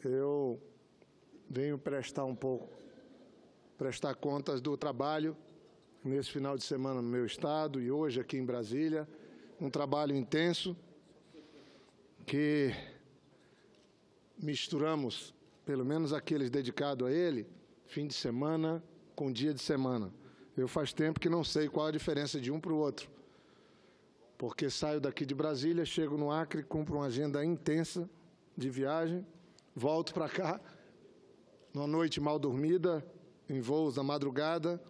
eu venho prestar contas do trabalho nesse final de semana no meu estado e hoje aqui em Brasília, um trabalho intenso que misturamos, pelo menos aqueles dedicados a ele, fim de semana com dia de semana. Eu faz tempo que não sei qual a diferença de um para o outro, porque saio daqui de Brasília, chego no Acre, cumpro uma agenda intensa de viagem, volto para cá, numa noite mal dormida, em voos da madrugada,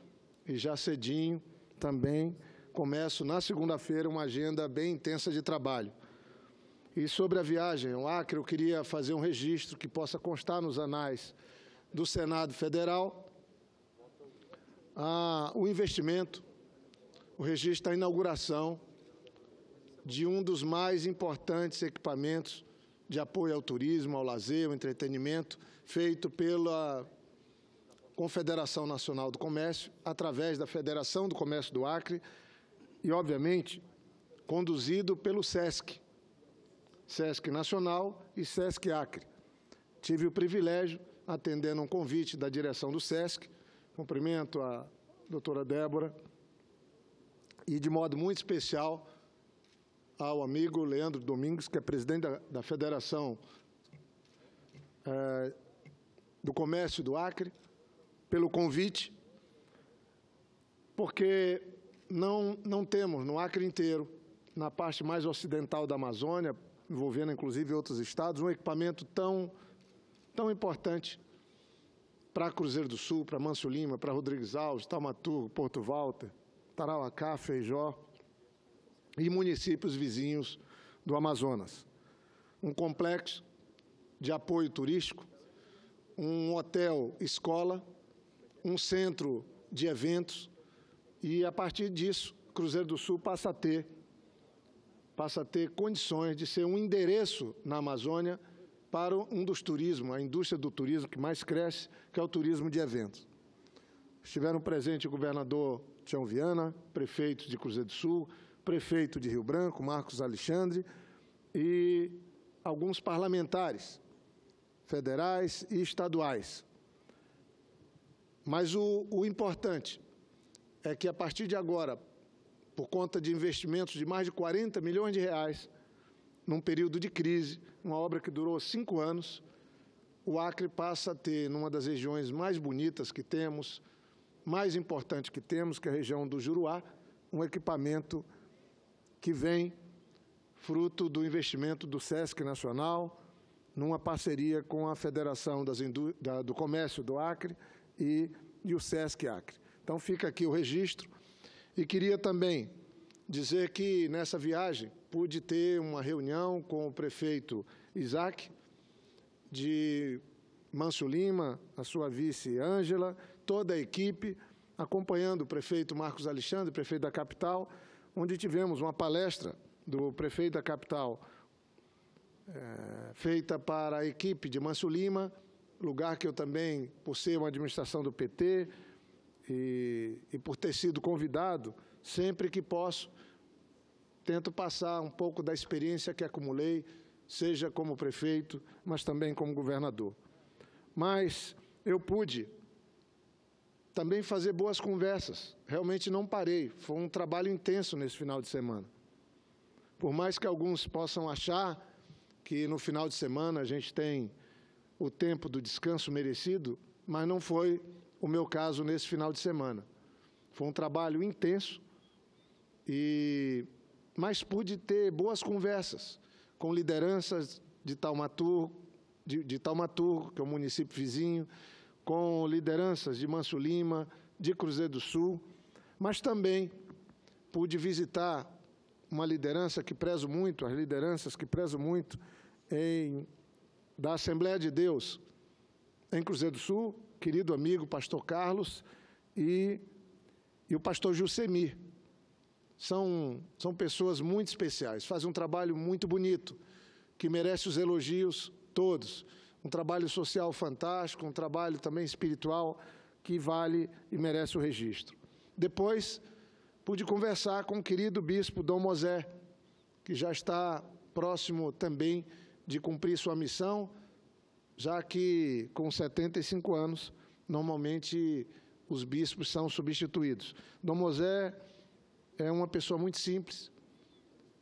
e já cedinho também começo na segunda-feira uma agenda bem intensa de trabalho. E sobre a viagem ao Acre, eu queria fazer um registro que possa constar nos anais do Senado Federal, o investimento, o registro da inauguração de um dos mais importantes equipamentos de apoio ao turismo, ao lazer, ao entretenimento, feito pela Confederação Nacional do Comércio, através da Federação do Comércio do Acre e, obviamente, conduzido pelo SESC, SESC Nacional e SESC Acre. Tive o privilégio, atendendo um convite da direção do SESC, cumprimento a doutora Débora, e de modo muito especial ao amigo Leandro Domingues, que é presidente da Federação do Comércio do Acre, pelo convite, porque não temos no Acre inteiro, na parte mais ocidental da Amazônia, envolvendo inclusive outros estados, um equipamento tão importante para Cruzeiro do Sul, para Mâncio Lima, para Rodrigues Alves, Taumaturgo, Porto Walter, Tarauacá, Feijó e municípios vizinhos do Amazonas. Um complexo de apoio turístico, um hotel-escola, um centro de eventos e, a partir disso, Cruzeiro do Sul passa a ter condições de ser um endereço na Amazônia para um dos turismos, a indústria do turismo que mais cresce, que é o turismo de eventos. Estiveram presentes o governador Tião Viana, prefeito de Cruzeiro do Sul, prefeito de Rio Branco, Marcos Alexandre, e alguns parlamentares federais e estaduais. Mas o importante é que, a partir de agora, por conta de investimentos de mais de 40 milhões de reais, num período de crise, uma obra que durou 5 anos, o Acre passa a ter, numa das regiões mais bonitas que temos, mais importante que temos, que é a região do Juruá, um equipamento que vem fruto do investimento do SESC Nacional, numa parceria com a Federação do Comércio do Acre e o SESC Acre. Então, fica aqui o registro. E queria também dizer que, nessa viagem, pude ter uma reunião com o prefeito Isaac, de Mâncio Lima, a sua vice Ângela, toda a equipe, acompanhando o prefeito Marcos Alexandre, prefeito da capital, onde tivemos uma palestra do prefeito da capital, feita para a equipe de Mâncio Lima, lugar que eu também, por ser uma administração do PT e por ter sido convidado, sempre que posso, tento passar um pouco da experiência que acumulei, seja como prefeito, mas também como governador. Mas eu pude também fazer boas conversas, realmente não parei, foi um trabalho intenso nesse final de semana. Por mais que alguns possam achar que no final de semana a gente tem o tempo do descanso merecido, mas não foi o meu caso nesse final de semana. Foi um trabalho intenso, mas pude ter boas conversas com lideranças de Taumaturgo, que é o município vizinho, com lideranças de Mâncio Lima, de Cruzeiro do Sul, mas também pude visitar uma liderança que prezo muito, as lideranças que prezo muito da Assembleia de Deus em Cruzeiro do Sul, querido amigo pastor Carlos e o pastor Jusemir. São pessoas muito especiais, fazem um trabalho muito bonito, que merece os elogios todos. Um trabalho social fantástico, um trabalho também espiritual que vale e merece o registro. Depois, pude conversar com o querido bispo Dom Mosé, que já está próximo também de cumprir sua missão, já que com 75 anos, normalmente os bispos são substituídos. Dom Mosé é uma pessoa muito simples,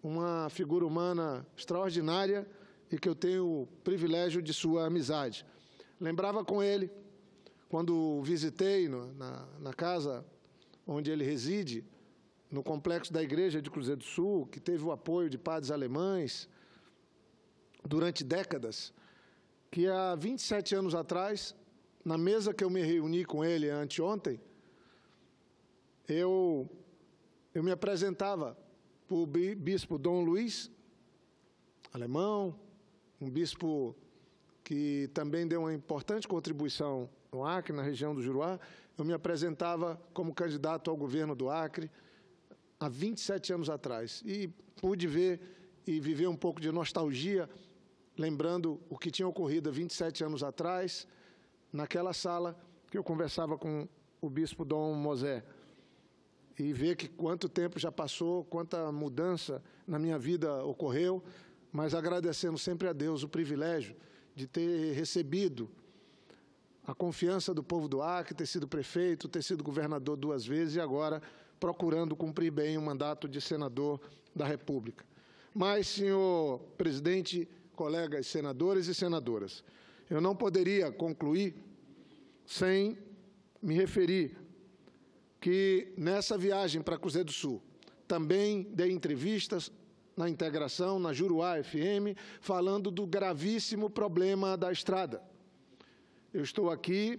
uma figura humana extraordinária e que eu tenho o privilégio de sua amizade. Lembrava com ele, quando o visitei na casa onde ele reside, no complexo da Igreja de Cruzeiro do Sul, que teve o apoio de padres alemães durante décadas, que há 27 anos atrás, na mesa que eu me reuni com ele anteontem, eu me apresentava para o bispo Dom Luiz, alemão, um bispo que também deu uma importante contribuição no Acre, na região do Juruá. Eu me apresentava como candidato ao governo do Acre há 27 anos atrás. E pude ver e viver um pouco de nostalgia, lembrando o que tinha ocorrido há 27 anos atrás, naquela sala que eu conversava com o bispo Dom Mosé. E ver que quanto tempo já passou, quanta mudança na minha vida ocorreu, mas agradecendo sempre a Deus o privilégio de ter recebido a confiança do povo do Acre, ter sido prefeito, ter sido governador 2 vezes e agora procurando cumprir bem o mandato de senador da República. Mas, senhor presidente, colegas senadores e senadoras, eu não poderia concluir sem me referir que nessa viagem para Cruzeiro do Sul também dei entrevistas na Integração, na Juruá FM, falando do gravíssimo problema da estrada. Eu estou aqui,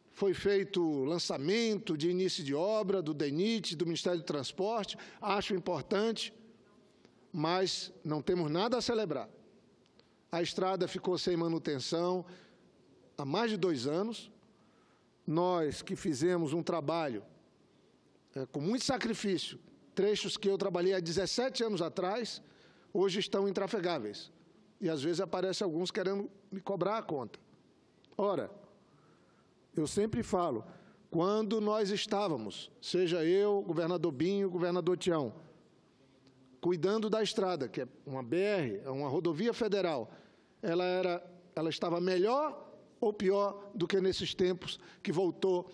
foi feito o lançamento de início de obra do DENIT, do Ministério do Transporte, acho importante, mas não temos nada a celebrar. A estrada ficou sem manutenção há mais de 2 anos. Nós que fizemos um trabalho com muito sacrifício, trechos que eu trabalhei há 17 anos atrás, hoje estão intrafegáveis. E, às vezes, aparecem alguns querendo me cobrar a conta. Ora, eu sempre falo, quando nós estávamos, seja eu, governador Binho, governador Tião, cuidando da estrada, que é uma BR, é uma rodovia federal, ela estava melhor ou pior do que nesses tempos que voltou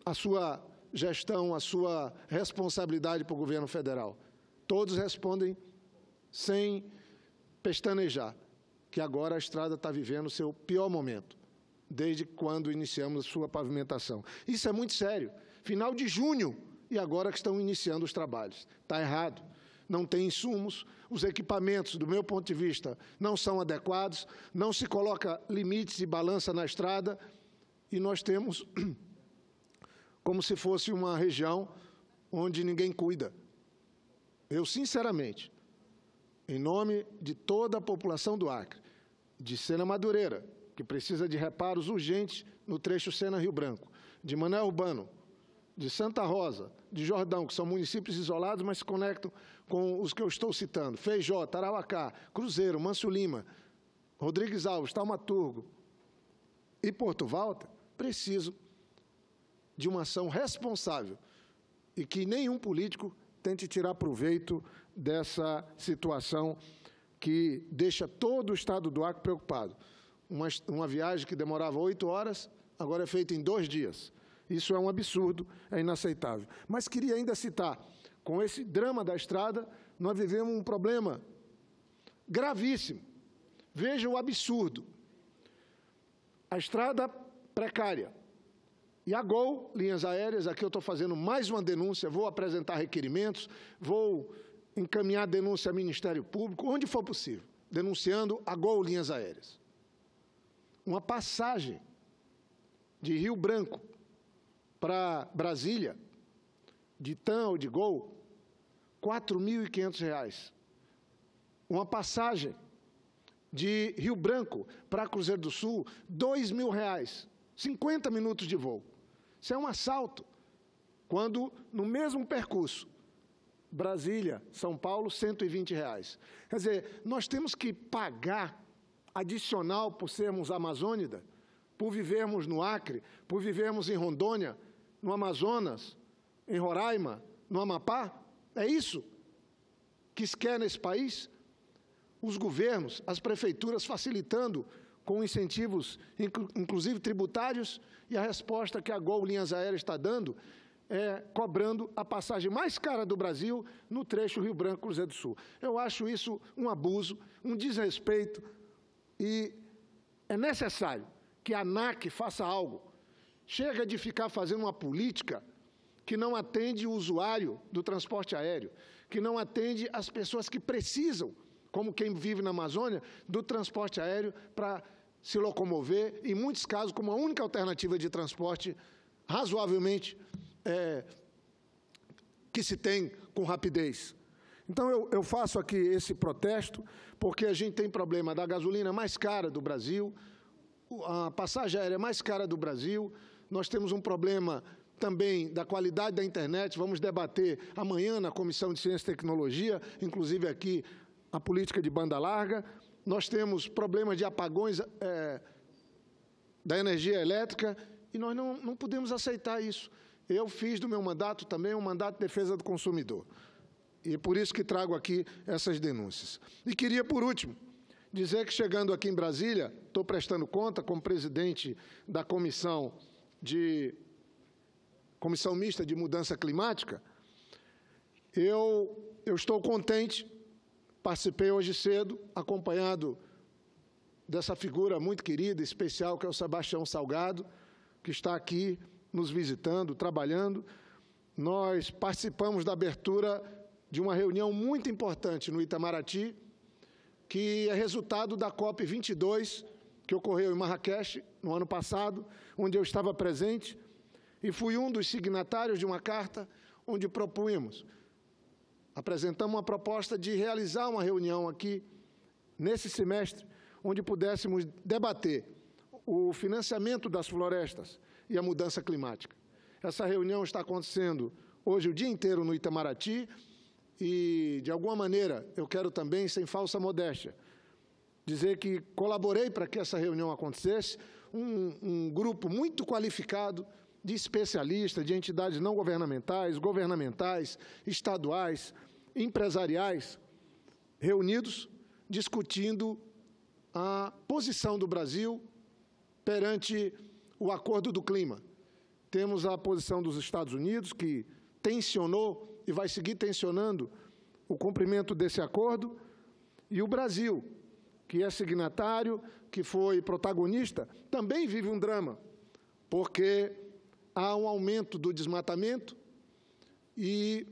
a sua gestão, a sua responsabilidade para o governo federal? Todos respondem sem pestanejar, que agora a estrada está vivendo o seu pior momento, desde quando iniciamos a sua pavimentação. Isso é muito sério. Final de junho, e agora que estão iniciando os trabalhos. Está errado. Não tem insumos, os equipamentos, do meu ponto de vista, não são adequados, não se coloca limites e balança na estrada, e nós temos como se fosse uma região onde ninguém cuida. Eu, sinceramente, em nome de toda a população do Acre, de Sena Madureira, que precisa de reparos urgentes no trecho Sena-Rio Branco, de Mané Urbano, de Santa Rosa, de Jordão, que são municípios isolados, mas se conectam com os que eu estou citando, Feijó, Tarauacá, Cruzeiro, Mâncio Lima, Rodrigues Alves, Taumaturgo e Porto Walter, preciso de uma ação responsável e que nenhum político tente tirar proveito dessa situação que deixa todo o estado do Acre preocupado. Uma viagem que demorava 8 horas, agora é feita em 2 dias. Isso é um absurdo, é inaceitável. Mas queria ainda citar, com esse drama da estrada, nós vivemos um problema gravíssimo. Veja o absurdo. A estrada precária. E a Gol, linhas aéreas, aqui eu estou fazendo mais uma denúncia, vou apresentar requerimentos, vou encaminhar denúncia ao Ministério Público, onde for possível, denunciando a Gol Linhas Aéreas. Uma passagem de Rio Branco para Brasília, de TAM ou de Gol, R$ 4.500. Uma passagem de Rio Branco para Cruzeiro do Sul, R$ 2.000, 50 minutos de voo. Isso é um assalto, quando no mesmo percurso, Brasília, São Paulo, R$ 120. Quer dizer, nós temos que pagar adicional por sermos amazônida, por vivermos no Acre, por vivermos em Rondônia, no Amazonas, em Roraima, no Amapá? É isso que se quer nesse país? Os governos, as prefeituras facilitando com incentivos, inclusive tributários, e a resposta que a Gol Linhas Aéreas está dando é cobrando a passagem mais cara do Brasil no trecho Rio Branco-Cruzeiro do Sul. Eu acho isso um abuso, um desrespeito, e é necessário que a ANAC faça algo. Chega de ficar fazendo uma política que não atende o usuário do transporte aéreo, que não atende as pessoas que precisam, como quem vive na Amazônia, do transporte aéreo para se locomover, em muitos casos, como a única alternativa de transporte razoavelmente que se tem com rapidez. Então, eu faço aqui esse protesto, porque a gente tem problema da gasolina mais cara do Brasil, a passagem aérea mais cara do Brasil, nós temos um problema também da qualidade da internet, vamos debater amanhã na Comissão de Ciência e Tecnologia, inclusive aqui a política de banda larga, nós temos problemas de apagões da energia elétrica, e nós não podemos aceitar isso. Eu fiz do meu mandato também um mandato de defesa do consumidor. E por isso que trago aqui essas denúncias. E queria, por último, dizer que, chegando aqui em Brasília, estou prestando conta como presidente da Comissão Mista de Mudança Climática, eu estou contente, participei hoje cedo, acompanhado dessa figura muito querida, especial, que é o Sebastião Salgado, que está aqui nos visitando, trabalhando. Nós participamos da abertura de uma reunião muito importante no Itamaraty, que é resultado da COP22, que ocorreu em Marrakech, no ano passado, onde eu estava presente, e fui um dos signatários de uma carta onde apresentamos uma proposta de realizar uma reunião aqui, nesse semestre, onde pudéssemos debater o financiamento das florestas e a mudança climática. Essa reunião está acontecendo hoje o dia inteiro no Itamaraty e, de alguma maneira, eu quero também, sem falsa modéstia, dizer que colaborei para que essa reunião acontecesse, um grupo muito qualificado de especialistas, de entidades não governamentais, governamentais, estaduais, empresariais, reunidos, discutindo a posição do Brasil perante o Acordo do Clima. Temos a posição dos Estados Unidos, que tensionou e vai seguir tensionando o cumprimento desse acordo, e o Brasil, que é signatário, que foi protagonista, também vive um drama, porque há um aumento do desmatamento e,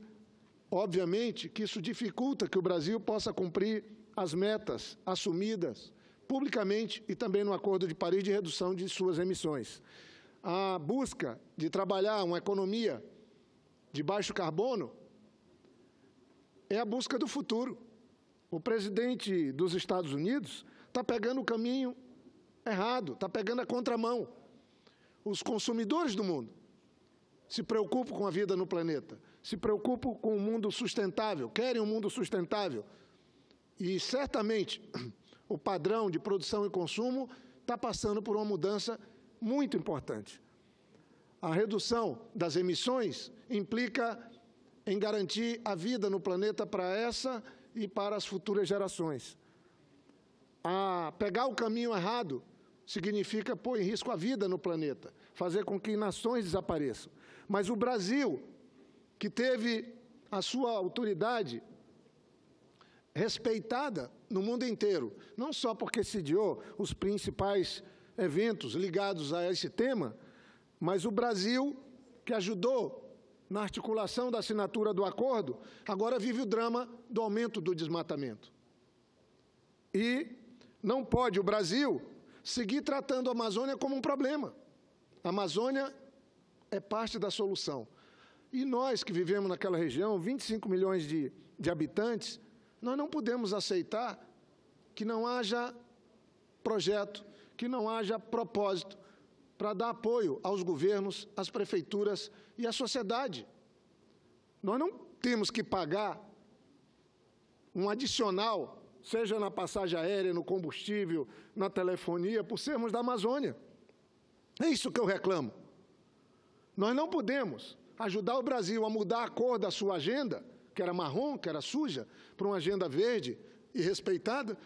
obviamente, que isso dificulta que o Brasil possa cumprir as metas assumidas publicamente e também no Acordo de Paris de redução de suas emissões. A busca de trabalhar uma economia de baixo carbono é a busca do futuro. O presidente dos Estados Unidos está pegando o caminho errado, está pegando a contramão. Os consumidores do mundo se preocupam com a vida no planeta, se preocupam com um mundo sustentável, querem um mundo sustentável. E, certamente, o padrão de produção e consumo está passando por uma mudança muito importante. A redução das emissões implica em garantir a vida no planeta para essa e para as futuras gerações. Pegar o caminho errado significa pôr em risco a vida no planeta, fazer com que nações desapareçam. Mas o Brasil, que teve a sua autoridade respeitada no mundo inteiro, não só porque sediou os principais eventos ligados a esse tema, mas o Brasil, que ajudou na articulação da assinatura do acordo, agora vive o drama do aumento do desmatamento. E não pode o Brasil seguir tratando a Amazônia como um problema. A Amazônia é parte da solução. E nós que vivemos naquela região, 25 milhões de habitantes, nós não podemos aceitar que não haja projeto, que não haja propósito para dar apoio aos governos, às prefeituras e à sociedade. Nós não temos que pagar um adicional, seja na passagem aérea, no combustível, na telefonia, por sermos da Amazônia. É isso que eu reclamo. Nós não podemos ajudar o Brasil a mudar a cor da sua agenda, que era marrom, que era suja, para uma agenda verde e respeitada,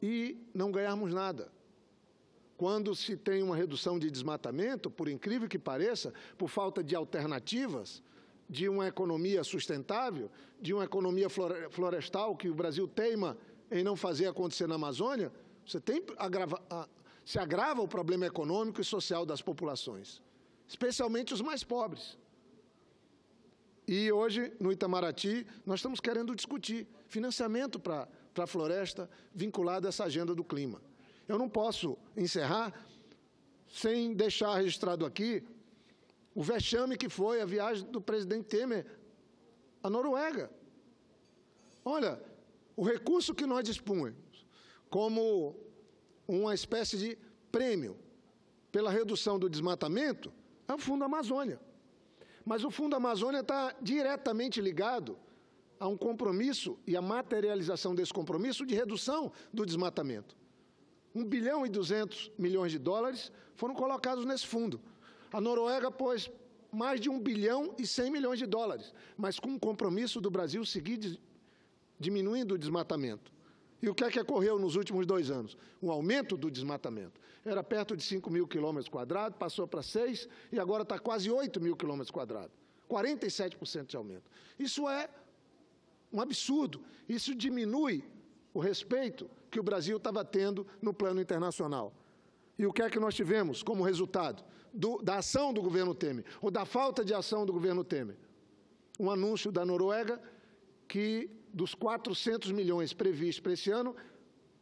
e não ganharmos nada. Quando se tem uma redução de desmatamento, por incrível que pareça, por falta de alternativas, de uma economia sustentável, de uma economia florestal que o Brasil teima em não fazer acontecer na Amazônia, se agrava o problema econômico e social das populações, especialmente os mais pobres. E hoje, no Itamaraty, nós estamos querendo discutir financiamento para a floresta vinculado a essa agenda do clima. Eu não posso encerrar sem deixar registrado aqui o vexame que foi a viagem do presidente Temer à Noruega. Olha, o recurso que nós dispunhamos como uma espécie de prêmio pela redução do desmatamento é o Fundo Amazônia. Mas o Fundo Amazônia está diretamente ligado a um compromisso e a materialização desse compromisso de redução do desmatamento. 1 bilhão e 200 milhões de dólares foram colocados nesse fundo. A Noruega pôs mais de 1 bilhão e 100 milhões de dólares, mas com o compromisso do Brasil seguir diminuindo o desmatamento. E o que é que ocorreu nos últimos 2 anos? Um aumento do desmatamento. Era perto de 5 mil quilômetros quadrados, passou para 6 e agora está quase 8 mil quilômetros quadrados. 47% de aumento. Isso é um absurdo. Isso diminui o respeito que o Brasil estava tendo no plano internacional. E o que é que nós tivemos como resultado da ação do governo Temer, ou da falta de ação do governo Temer? Um anúncio da Noruega que, dos 400 milhões previstos para esse ano,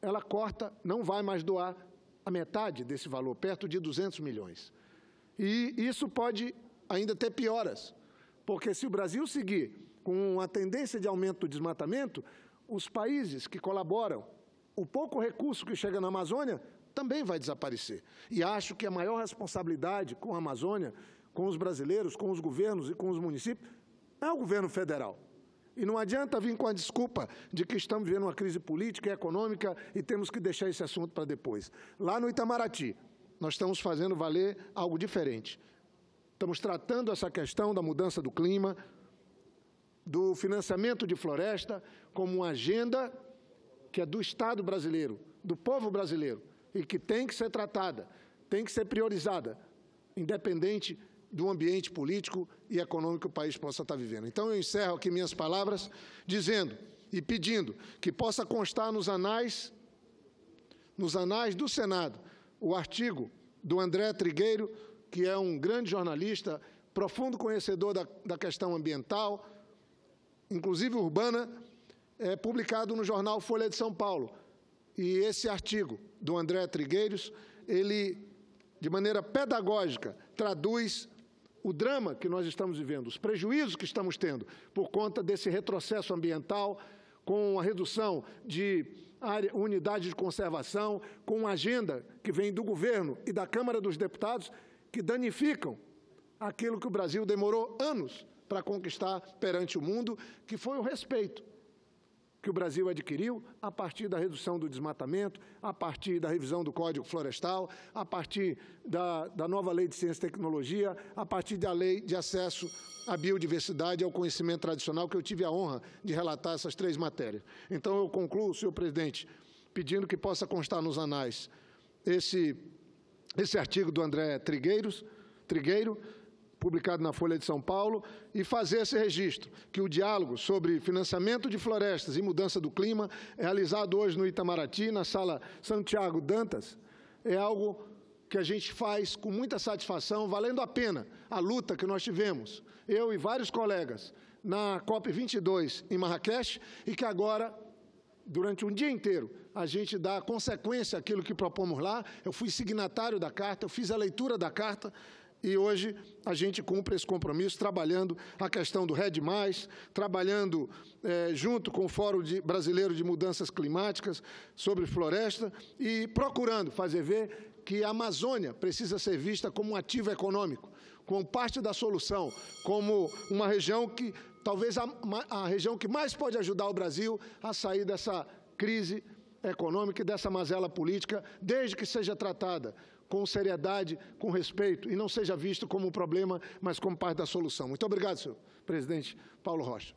ela corta, não vai mais doar a metade desse valor, perto de 200 milhões. E isso pode ainda ter pioras, porque se o Brasil seguir com a tendência de aumento do desmatamento, os países que colaboram, o pouco recurso que chega na Amazônia, também vai desaparecer. E acho que a maior responsabilidade com a Amazônia, com os brasileiros, com os governos e com os municípios, é o governo federal. E não adianta vir com a desculpa de que estamos vivendo uma crise política e econômica e temos que deixar esse assunto para depois. Lá no Itamaraty, nós estamos fazendo valer algo diferente. Estamos tratando essa questão da mudança do clima, do financiamento de floresta, como uma agenda que é do Estado brasileiro, do povo brasileiro, e que tem que ser tratada, tem que ser priorizada, independente do ambiente político e econômico que o país possa estar vivendo. Então, eu encerro aqui minhas palavras dizendo e pedindo que possa constar nos anais do Senado o artigo do André Trigueiro, que é um grande jornalista, profundo conhecedor da questão ambiental, inclusive urbana, publicado no jornal Folha de São Paulo. E esse artigo do André Trigueiros, ele, de maneira pedagógica, traduz o drama que nós estamos vivendo, os prejuízos que estamos tendo por conta desse retrocesso ambiental, com a redução de unidade de conservação, com uma agenda que vem do governo e da Câmara dos Deputados, que danificam aquilo que o Brasil demorou anos para conquistar perante o mundo, que foi o respeito que o Brasil adquiriu a partir da redução do desmatamento, a partir da revisão do Código Florestal, a partir da nova Lei de Ciência e Tecnologia, a partir da Lei de Acesso à Biodiversidade e ao Conhecimento Tradicional, que eu tive a honra de relatar essas 3 matérias. Então, eu concluo, senhor presidente, pedindo que possa constar nos anais esse artigo do André Trigueiro, publicado na Folha de São Paulo, e fazer esse registro, que o diálogo sobre financiamento de florestas e mudança do clima, realizado hoje no Itamaraty, na Sala Santiago Dantas, é algo que a gente faz com muita satisfação, valendo a pena a luta que nós tivemos, eu e vários colegas, na COP22 em Marrakech, e que agora, durante um dia inteiro, a gente dá consequência àquilo que propomos lá. Eu fui signatário da carta, eu fiz a leitura da carta, e hoje a gente cumpre esse compromisso, trabalhando a questão do RED+, trabalhando junto com o Fórum Brasileiro de Mudanças Climáticas sobre floresta e procurando fazer ver que a Amazônia precisa ser vista como um ativo econômico, como parte da solução, como uma região que, talvez a região que mais pode ajudar o Brasil a sair dessa crise econômica e dessa mazela política, desde que seja tratada com seriedade, com respeito, e não seja visto como um problema, mas como parte da solução. Muito obrigado, senhor presidente Paulo Rocha.